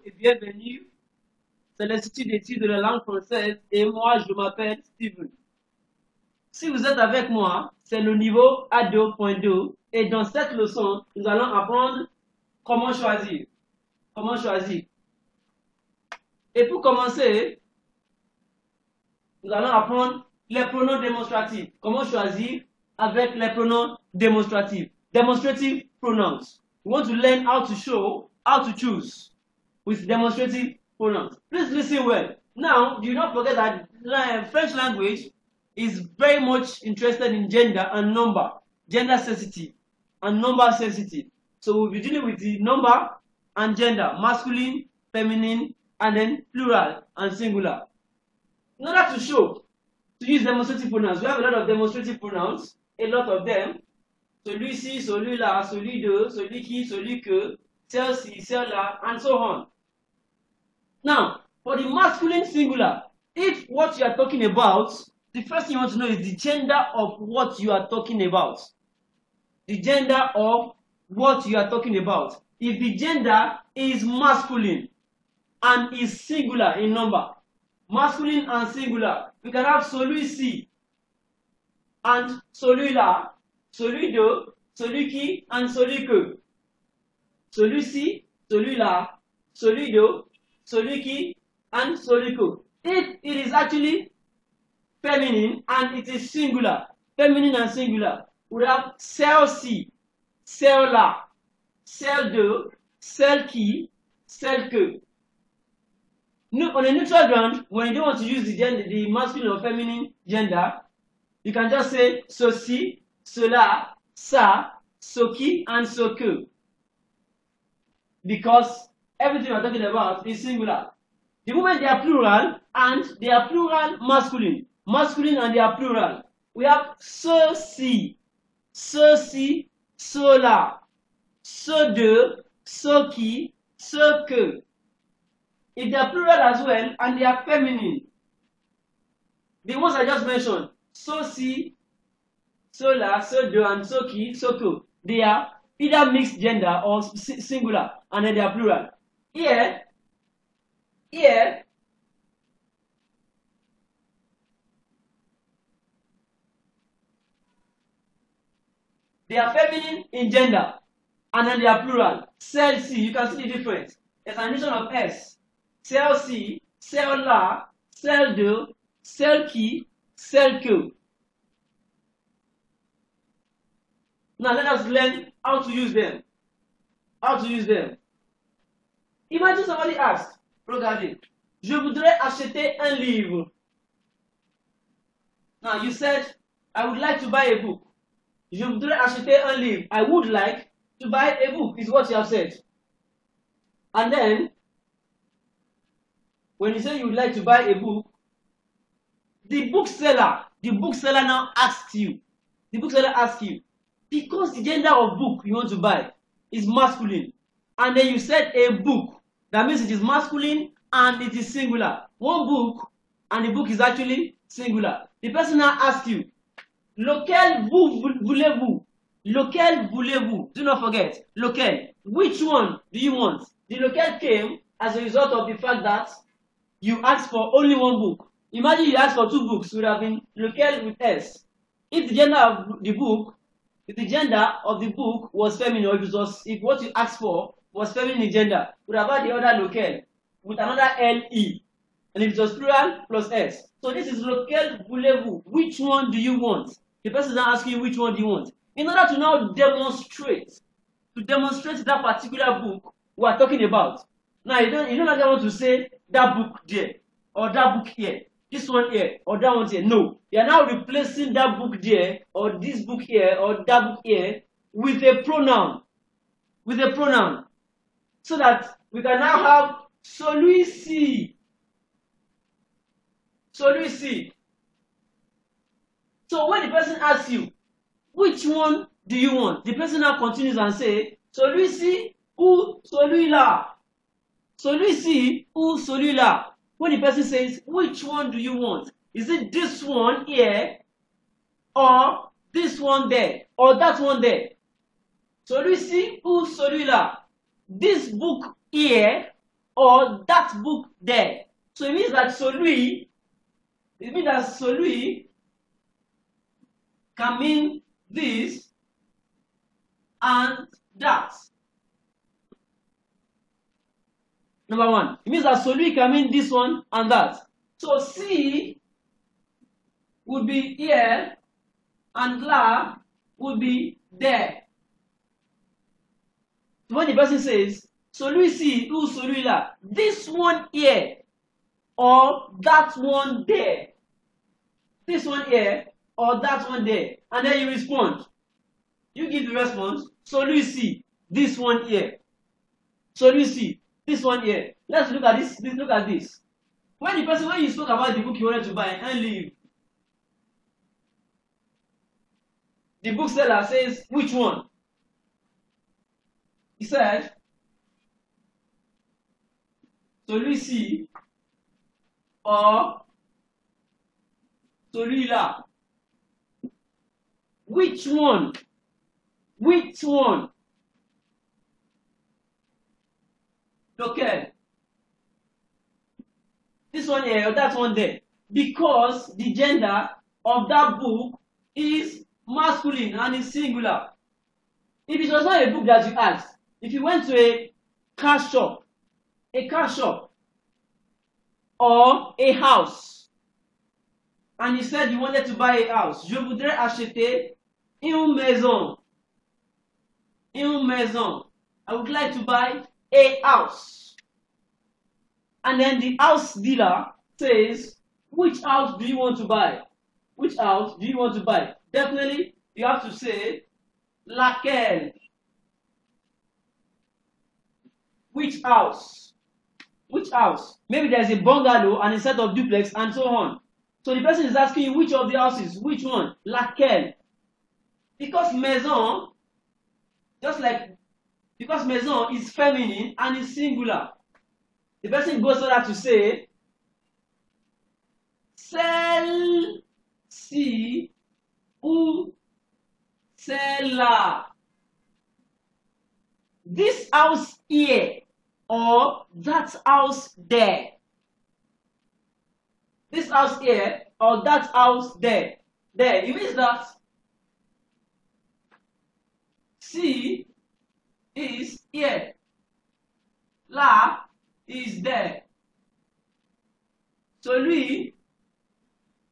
et bienvenue. C'est l'Institut d'études de la langue française et moi, je m'appelle Steven. Si vous êtes avec moi, c'est le niveau A2.2 et dans cette leçon, nous allons apprendre comment choisir. Comment choisir. Et pour commencer, nous allons apprendre les pronoms démonstratifs. Comment choisir avec les pronoms démonstratifs. Demonstrative pronouns. We want to learn how to show, how to choose with demonstrative pronouns. Please listen well. Now, do not forget that French language is very much interested in gender and number, gender sensitive and number sensitive. So we'll be dealing with the number and gender, masculine, feminine, and then plural and singular. In order to show, to use demonstrative pronouns, we have a lot of demonstrative pronouns, a lot of them. Celui-ci, celui-là, celui de, celui qui, celui que, celle-ci, celle-là, and so on. Now, for the masculine singular, if what you are talking about, the first thing you want to know is the gender of what you are talking about. The gender of what you are talking about. If the gender is masculine and is singular in number, masculine and singular, we can have celui-ci and celui-là, celui de, celui qui, and celui que. Celui-ci, celui-là, celui de, celui qui, and celui que. If it is actually feminine and it is singular, feminine and singular, we have celle-ci, celle-là, celle de, celle qui, celle que. On a neutral ground, when you don't want to use the masculine or feminine gender, you can just say ceci, cela, ça, ce qui, and ce que. Because everything we're talking about is singular. The moment they are plural, and they are plural masculine, masculine and they are plural, we have ceci, ceci, cela, ce de, ce qui, ce que. If they are plural as well, and they are feminine, the ones I just mentioned, ceci, cela, ce de, and ce qui, ce que, they are either mixed gender or singular, and then they are plural. Here, they are feminine in gender, and then they are plural. Celle-ci, you can see the difference. It's an addition of S. Celle-ci, celle-là, celle de, celle qui, celle que. Now let us learn how to use them. How to use them. Imagine somebody asked, regardez, je voudrais acheter un livre. Now you said, I would like to buy a book. Je voudrais acheter un livre. I would like to buy a book is what you have said. And then, when you say you would like to buy a book, the bookseller now asks you, because the gender of book you want to buy is masculine, and then you said a book, that means it is masculine and it is singular. One book, and the book is actually singular. The person now asks you, lequel voulez-vous? Lequel voulez-vous? Do not forget, lequel. Which one do you want? The lequel came as a result of the fact that you asked for only one book. Imagine you asked for two books, it would have been lequel with S. If the gender of the book, was feminine, or if what you asked for was feminine in gender, would have had the other lequel with another LE. And if it was plural, plus S. So this is lequel voulez-vous? Which one do you want? The person is now asking you which one do you want. In order to now demonstrate that particular book we are talking about. Now you don't want to say that book there, or that book here, this one here, or that one here. No. You are now replacing that book there, or this book here, or that book here, with a pronoun. With a pronoun. So that we can now have celui-ci. Celui-ci. So when the person asks you, which one do you want? The person now continues and say, celui-ci ou celui-là. Celui-ci ou celui-là. When the person says, which one do you want? Is it this one here, or this one there, or that one there? Celui-ci ou celui-là? This book here, or that book there. So it means that celui can mean this and that. Number one, it means that celui can mean this one and that. So C would be here and là would be there. So when the person says celui-ci ou celui-là, this one here or that one there, this one here or that one there, and then you respond. You give the response, celui-ci, this one here, celui-ci, this one here. Let's look at this. Look at this. When you spoke about the book you wanted to buy and leave, the bookseller says, which one? He said, celui-ci or celui-là. Which one? Which one? Okay. This one here or that one there. Because the gender of that book is masculine and is singular. If it was not a book that you asked, if you went to a car shop, or a house, and you said you wanted to buy a house, je voudrais acheter une maison. Une maison. I would like to buy a house. And then the house dealer says, which house do you want to buy? Which house do you want to buy? Definitely, you have to say, laquelle? Which house? Which house? Maybe there's a bungalow and a set of duplex and so on. So the person is asking you which of the houses, which one? Laquelle? Because maison, because maison is feminine and is singular. The person goes further to say, celle-ci ou celle-là. This house here or that house there. This house here or that house there. There. It means that C is here. Là is there. Celui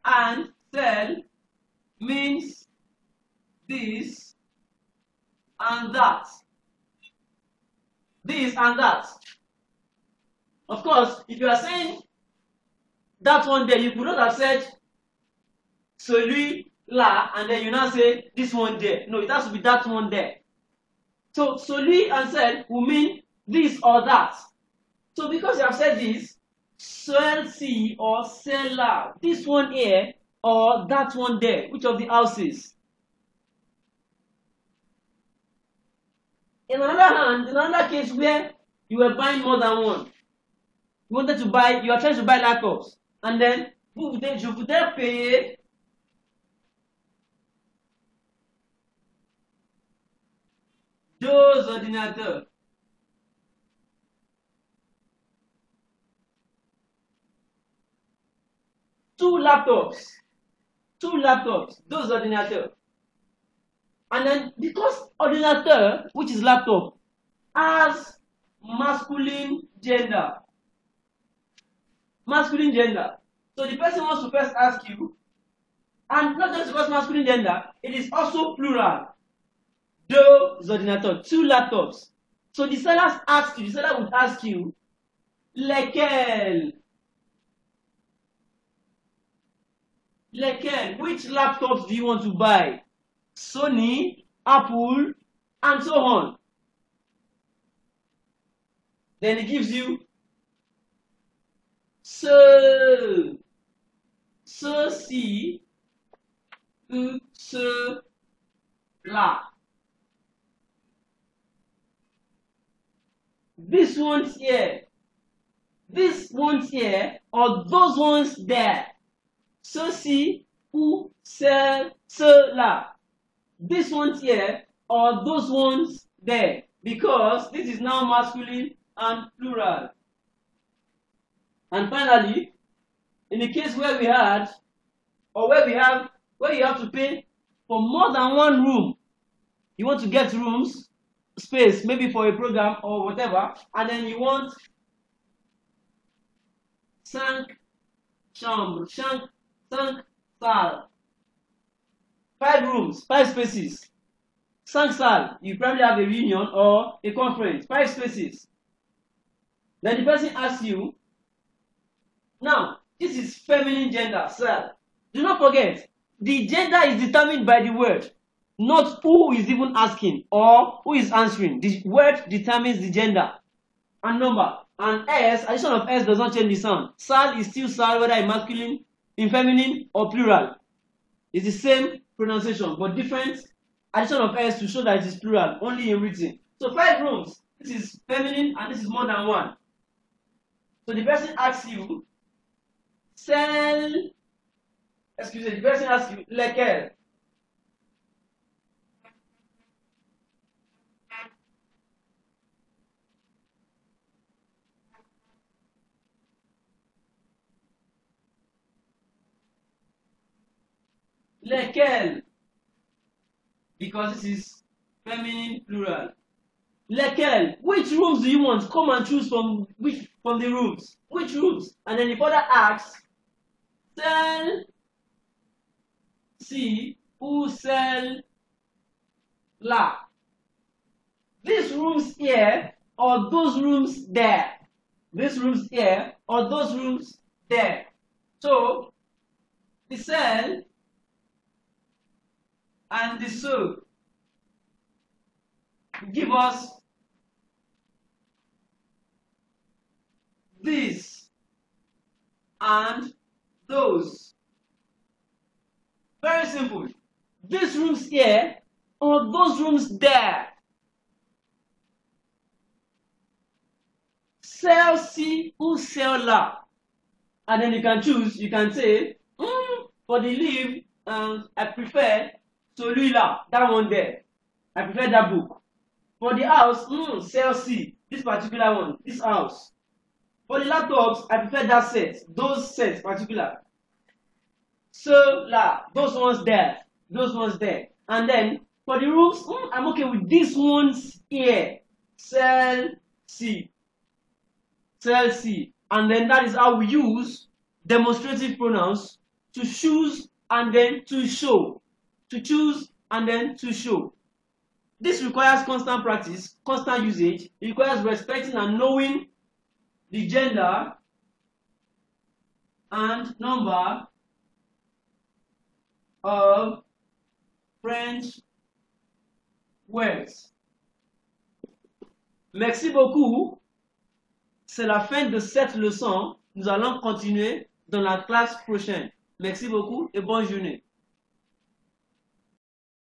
and celle means this and that. This and that. Of course, if you are saying that one there, you could not have said celui-là and then you now say this one there. No, it has to be that one there. So celui and celle will mean this or that. So because you have said this, celle-ci or celle-là, this one here or that one there, which of the houses? In another hand, in another case where you were buying more than one, you wanted to buy, you are trying to buy laptops, and then je voudrais payer deux ordinateurs. Two laptops, those ordinateurs. And then because ordinateur, which is laptop, has masculine gender. Masculine gender. So the person wants to first ask you, and not just because masculine gender, it is also plural. Deux ordinateurs, two laptops. So the seller would ask you, lesquels? Lesquels? Which laptops do you want to buy? Sony, Apple, and so on. Then it gives you ceci ou cela. This one's here, or those ones there. Ceci ou cela. This one's here or those ones there, because this is now masculine and plural. And finally, in the case where we had, or where you have to pay for more than one room, you want to get rooms, space, maybe for a program or whatever, and then you want 5 chambres, 5 salles, 5 rooms, 5 spaces, 5 salles. You probably have a reunion or a conference, 5 spaces. Then the person asks you, now, this is feminine gender, sir. Do not forget, the gender is determined by the word, not who is even asking or who is answering. The word determines the gender and number. And S, addition of S does not change the sound. Sal is still sal, whether in masculine, in feminine, or plural. It's the same pronunciation, but different addition of S to show that it is plural, only in written. So 5 rooms. This is feminine and this is more than one. So the person asks you, the person asks you, lesquels? Lesquels? Because this is feminine plural. Lesquels? Which rooms do you want? Come and choose from the rooms. Which rooms? And then the father asks, celle-ci ou celle-là? These rooms here or those rooms there? These rooms here or those rooms there? So, the cell and the so give us this and those. Very simple. These rooms here or those rooms there. Celle-ci ou celle-là. And then you can choose, you can say, for the leave, I prefer celui-là, that one there. I prefer that book. For the house, celle-ci, this particular one, this house. For the laptops, I prefer that set, those sets particular. So, those ones there, those ones there. And then, for the rooms, I'm okay with these ones here. Celle-ci. Celle-ci. And then that is how we use demonstrative pronouns to choose and then to show. To choose and then to show. This requires constant practice, constant usage. It requires respecting and knowing the gender and number of French words. Merci beaucoup. C'est la fin de cette leçon. Nous allons continuer dans la classe prochaine. Merci beaucoup et bonne journée.